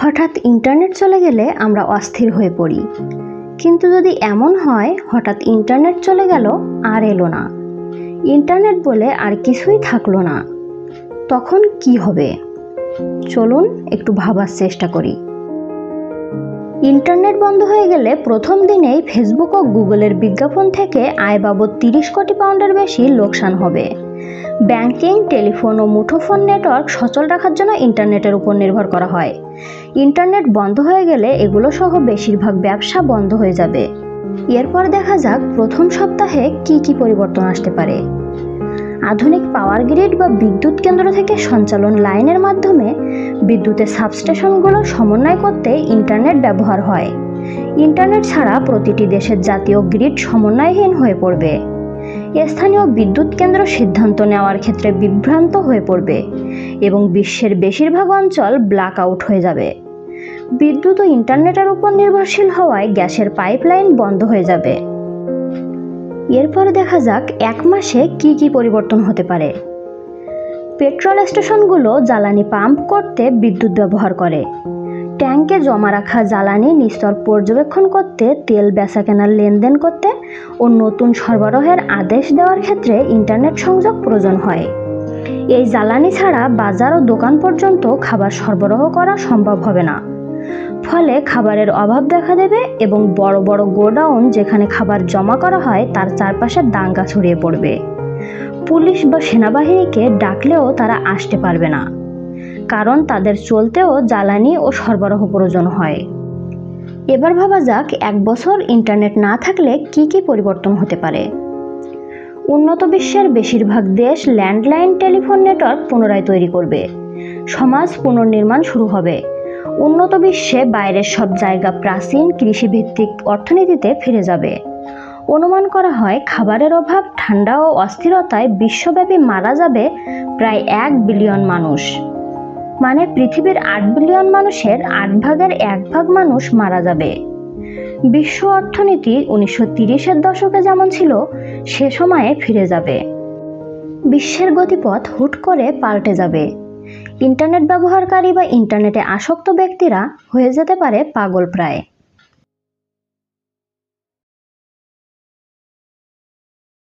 হঠাৎ ইন্টারনেট চলে গেলে আমরা অস্থির হয়ে পড়ি। কিন্তু যদি এমন হয় হঠাৎ ইন্টারনেট চলে গেল আর এলো না, ইন্টারনেট বলে আর কিছুই থাকলো না, তখন কি হবে? চলুন একটু ভাবার চেষ্টা করি। ইন্টারনেট বন্ধ হয়ে গেলে প্রথম দিনেই ফেসবুক ও গুগলের বিজ্ঞাপন থেকে আয় বাবদ 30 কোটি পাউন্ডের বেশি লোকসান হবে। ব্যাংকিং, টেলিফোন ও মুঠোফোন নেটওয়ার্ক সচল রাখার জন্য ইন্টারনেটের উপর নির্ভর করা হয়। ইন্টারনেট বন্ধ হয়ে গেলে এগুলো সহ বেশিরভাগ ব্যবসা বন্ধ হয়ে যাবে। এরপর দেখা যাক প্রথম সপ্তাহে কি কি পরিবর্তন আসতে পারে। আধুনিক পাওয়ার গ্রিড বা বিদ্যুৎ কেন্দ্র থেকে সঞ্চালন লাইনের মাধ্যমে বিদ্যুতের সাবস্টেশনগুলো সমন্বয় করতে ইন্টারনেট ব্যবহার হয়। ইন্টারনেট ছাড়া প্রতিটি দেশের জাতীয় গ্রিড সমন্বয়হীন হয়ে পড়বে। স্থানীয় বিদ্যুৎ কেন্দ্র সিদ্ধান্ত নেওয়ার ক্ষেত্রে বিভ্রান্ত হয়ে পড়বে এবং বিশ্বের বেশিরভাগ অঞ্চল ব্ল্যাক আউট হয়ে যাবে। বিদ্যুৎ ও ইন্টারনেটের উপর নির্ভরশীল হওয়ায় গ্যাসের পাইপলাইন বন্ধ হয়ে যাবে। এরপর দেখা যাক এক মাসে কি কি পরিবর্তন হতে পারে। পেট্রোল স্টেশনগুলো জ্বালানি পাম্প করতে বিদ্যুৎ ব্যবহার করে। ট্যাঙ্কে জমা রাখা জ্বালানি নিস্তর পর্যবেক্ষণ করতে, তেল বেচাকেনার লেনদেন করতে ও নতুন সরবরাহের আদেশ দেওয়ার ক্ষেত্রে ইন্টারনেট সংযোগ প্রয়োজন হয়। এই জ্বালানি ছাড়া বাজার ও দোকান পর্যন্ত খাবার সরবরাহ করা সম্ভব হবে না। ফলে খাবারের অভাব দেখা দেবে এবং বড় বড় গোডাউন যেখানে খাবার জমা করা হয় তার চারপাশে দাঙ্গা ছড়িয়ে পড়বে। পুলিশ বা সেনাবাহিনীকে ডাকলেও তারা আসতে পারবে না, কারণ তাদের চলতেও জ্বালানি ও সরবরাহ প্রয়োজন হয়। এবার ভাবা যাক এক বছর ইন্টারনেট না থাকলে কি কি পরিবর্তন হতে পারে। উন্নত বিশ্বের বেশিরভাগ দেশ ল্যান্ডলাইন টেলিফোন নেটওয়ার্ক পুনরায় তৈরি করবে। সমাজ পুনর্নির্মাণ শুরু হবে। উন্নত বিশ্বে বাইরের সব জায়গা প্রাচীন কৃষিভিত্তিক অর্থনীতিতে ফিরে যাবে। অনুমান করা হয় খাবারের অভাব, ঠান্ডা ও অস্থিরতায় বিশ্বব্যাপী মারা যাবে প্রায় 1 বিলিয়ন মানুষ। মানে পৃথিবীর 8 বিলিয়ন মানুষের 8 ভাগের 1 ভাগ মানুষ মারা যাবে। বিশ্ব অর্থনীতি 1930-এর দশকে যেমন ছিল সে সময়ে ফিরে যাবে। বিশ্বের গতিপথ হুট করে পাল্টে যাবে। ইন্টারনেট ব্যবহারকারী বা ইন্টারনেটে আসক্ত ব্যক্তিরা হয়ে যেতে পারে পাগলপ্রায়।